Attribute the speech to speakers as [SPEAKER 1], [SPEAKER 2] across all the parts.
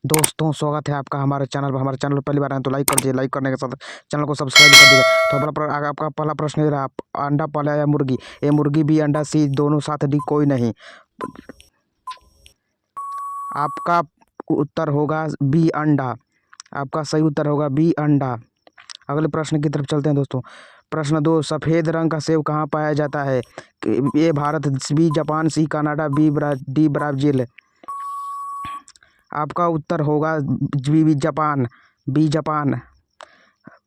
[SPEAKER 1] दोस्तों स्वागत है आपका हमारे चैनल पर। हमारे चैनल पर पहली बार आए तो लाइक कर दीजिए, लाइक करने के साथ चैनल को सब्सक्राइब कर दीजिए। तो आपका पहला प्रश्न ये रहा, आप अंडा पाला या मुर्गी? ए मुर्गी, बी अंडा, सी दोनों साथ, डी कोई नहीं। आपका उत्तर होगा बी अंडा। आपका सही उत्तर होगा बी अंडा। अगले प्रश्न की तरफ चलते हैं दोस्तों। प्रश्न 2, सफ़ेद रंग का सेब कहाँ पाया जाता है? ए भारत, B Japan, C Canada, D Brazil. आपका उत्तर होगा बी जापान, बी जापान।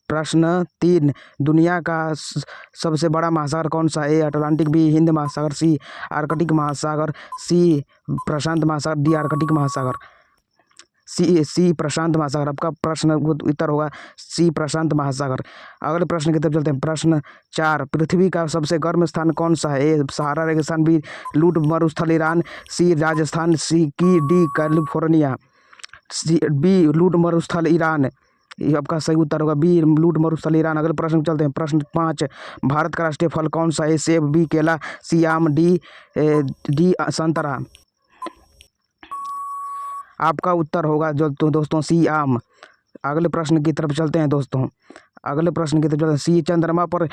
[SPEAKER 1] प्रश्न 3, दुनिया का सबसे बड़ा महासागर कौन सा है? ए अटलांटिक, बी हिंद महासागर, सी आर्कटिक महासागर, सी प्रशांत महासागर, डी आर्कटिक महासागर। सी प्रशांत महासागर। आपका प्रश्न उत्तर होगा सी प्रशांत महासागर। अगले प्रश्न की तरफ चलते हैं। प्रश्न 4, पृथ्वी का सबसे गर्म स्थान कौन सा है? ए सहारा रेगिस्तान, बी लूट मरुस्थल Iran, C Rajasthan, C D California, C B Lut मरुस्थल ईरान। ये आपका सही उत्तर होगा बी लूट मरुस्थल ईरान। अगले प्रश्न चलते हैं। प्रश्न 5, भारत का राष्ट्रीय फल कौन सा है? सेब, बी केला, सी आम, डी संतरा। आपका उत्तर होगा जो तो दोस्तों सी आम। अगले प्रश्न की तरफ चलते हैं दोस्तों। अगले प्रश्न की तरफ चलते हैं। सी चंद्रमा पर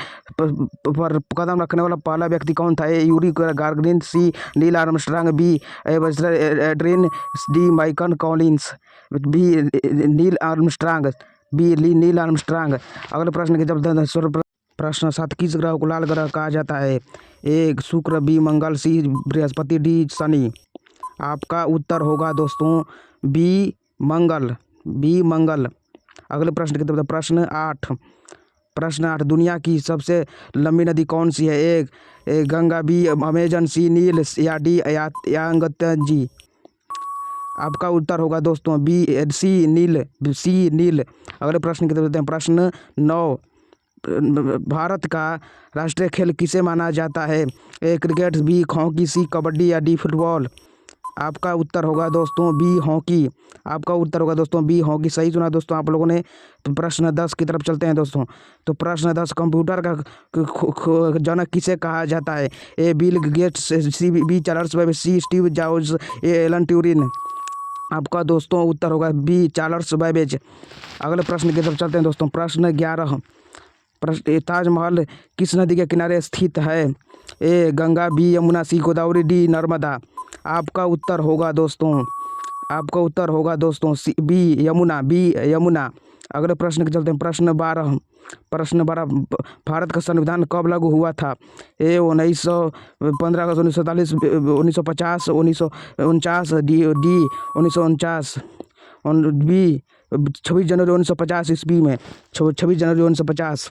[SPEAKER 1] कदम रखने वाला पहला व्यक्ति कौन था? A Yuri Gagarin, C Neil Armstrong, B Buzz Aldrin, D Michael Collins, B Neil Armstrong, Neil Armstrong. अगले प्रश्न की तरफ प्रश्न 7, किस ग्रह को लाल ग्रह कहा जाता है? ए शुक्र, बी मंगल, सी बृहस्पति, डी शनि। आपका उत्तर होगा दोस्तों बी मंगल, बी मंगल। अगले प्रश्न की तरफ प्रश्न 8, दुनिया की सबसे लंबी नदी कौन सी है? ए गंगा, बी अमेजन, सी नील, या डी यांगत्जे। आपका उत्तर होगा दोस्तों बी सी नील, सी नील। अगले प्रश्न की तरफ प्रश्न 9, भारत का राष्ट्रीय खेल किसे माना जाता है? ए क्रिकेट, बी हॉकी, सी कबड्डी, या डी फुटबॉल। आपका उत्तर होगा दोस्तों बी हॉकी। आपका उत्तर होगा दोस्तों बी हॉकी। सही सुना दोस्तों आप लोगों ने। तो प्रश्न 10 की तरफ चलते हैं दोस्तों। तो प्रश्न 10, कंप्यूटर का जनक किसे कहा जाता है? A Bill Gates, C B Charles Babbage, C Steve Jobs, A Alan Turing. आपका दोस्तों उत्तर होगा बी चार्ल्स बेबेज। अगले प्रश्न की तरफ चलते हैं दोस्तों। प्रश्न 11, ताजमहल किस नदी के किनारे स्थित है? A Ganga, B Yamuna, C Godavari, D Narmada. आपका उत्तर होगा दोस्तों, आपका उत्तर होगा दोस्तों C B Yamuna, B Yamuna. अगले प्रश्न के चलते हैं। प्रश्न 12, भारत का संविधान कब लागू हुआ था? ए 15 अगस्त 1947, 1950, 1949, डी 1949, बी 26 जनवरी 1950 ईस्वी में, 26 जनवरी 1950।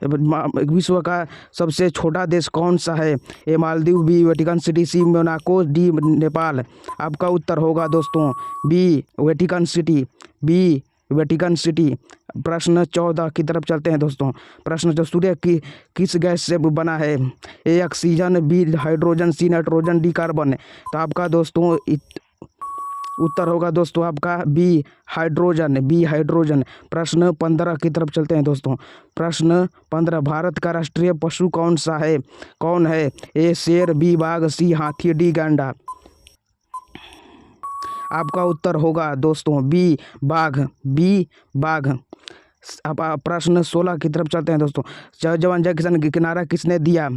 [SPEAKER 1] विश्व का सबसे छोटा देश कौन सा है? A Maldives, B Vatican City, C Monaco, D Nepal. आपका उत्तर होगा दोस्तों B Vatican City, B Vatican City. प्रश्न 14 की तरफ चलते हैं दोस्तों। प्रश्न जो सूर्य की किस गैस से बना है? A oxygen, B hydrogen, C nitrogen, D carbon. तो आपका दोस्तों उत्तर होगा दोस्तों आपका बी हाइड्रोजन, बी हाइड्रोजन। प्रश्न 15 की तरफ चलते हैं दोस्तों। प्रश्न 15, भारत का राष्ट्रीय पशु कौन है? ए शेर, बी बाघ, सी हाथी, डी गैंडा। आपका उत्तर होगा दोस्तों बी बाघ, बी बाघ। अब प्रश्न 16 की तरफ चलते हैं दोस्तों। जय जवान जय किसान किनारा किसने दिया?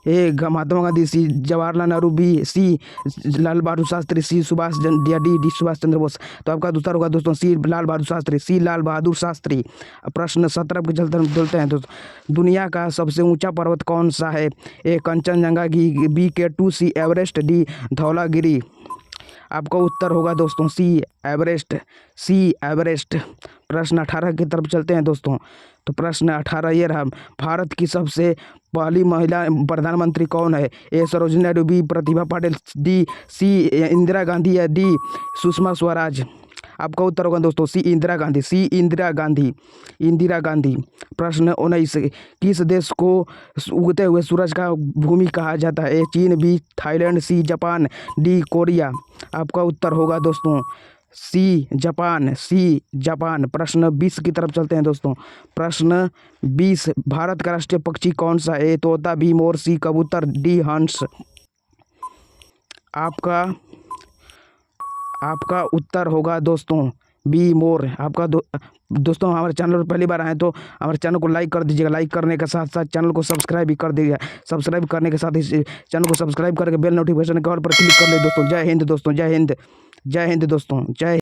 [SPEAKER 1] ए महात्मा गांधी, सी Jawaharlal Nehru, B C Lal Bahadur Shastri, C D Subhash Chandra Bose. तो आपका उत्तर होगा दोस्तों सी लाल बहादुर शास्त्री, सी लाल बहादुर शास्त्री। प्रश्न 17 के चलते हैं दोस्तों। दुनिया का सबसे ऊंचा पर्वत कौन सा है? ए कंचनजंगा, बी K2, सी एवरेस्ट, डी धौलागिरी। आपका उत्तर होगा दोस्तों सी एवरेस्ट, सी एवरेस्ट। प्रश्न 18 की तरफ चलते हैं दोस्तों। तो प्रश्न 18 ये रहा, भारत की सबसे पहली महिला प्रधानमंत्री कौन है? ए सरोजिनी नायडू, बी प्रतिभा पाटिल, सी इंदिरा गांधी, या डी सुषमा स्वराज। आपका उत्तर होगा दोस्तों सी इंदिरा गांधी, सी इंदिरा गांधी, इंदिरा गांधी। प्रश्न 19, किस देश को उगते हुए सूरज का भूमि कहा जाता है? ए चीन, B Thailand, C Japan, D Korea. आपका उत्तर होगा दोस्तों सी जापान, सी जापान। प्रश्न 20 की तरफ चलते हैं दोस्तों। प्रश्न 20, भारत का राष्ट्रीय पक्षी कौन सा है? ए तोता, बी मोर, सी कबूतर, डी हंस। आपका आपका उत्तर होगा दोस्तों बी मोर। आपका दोस्तों हमारे चैनल पर पहली बार आए तो हमारे चैनल को लाइक कर दीजिएगा। लाइक करने के साथ साथ चैनल को सब्सक्राइब भी कर दीजिएगा। सब्सक्राइब करने के साथ इस चैनल को सब्सक्राइब करके बेल नोटिफिकेशन के ऑल पर क्लिक कर ले दोस्तों। जय हिंद दोस्तों, जय हिंद, जय हिंद दोस्तों, जय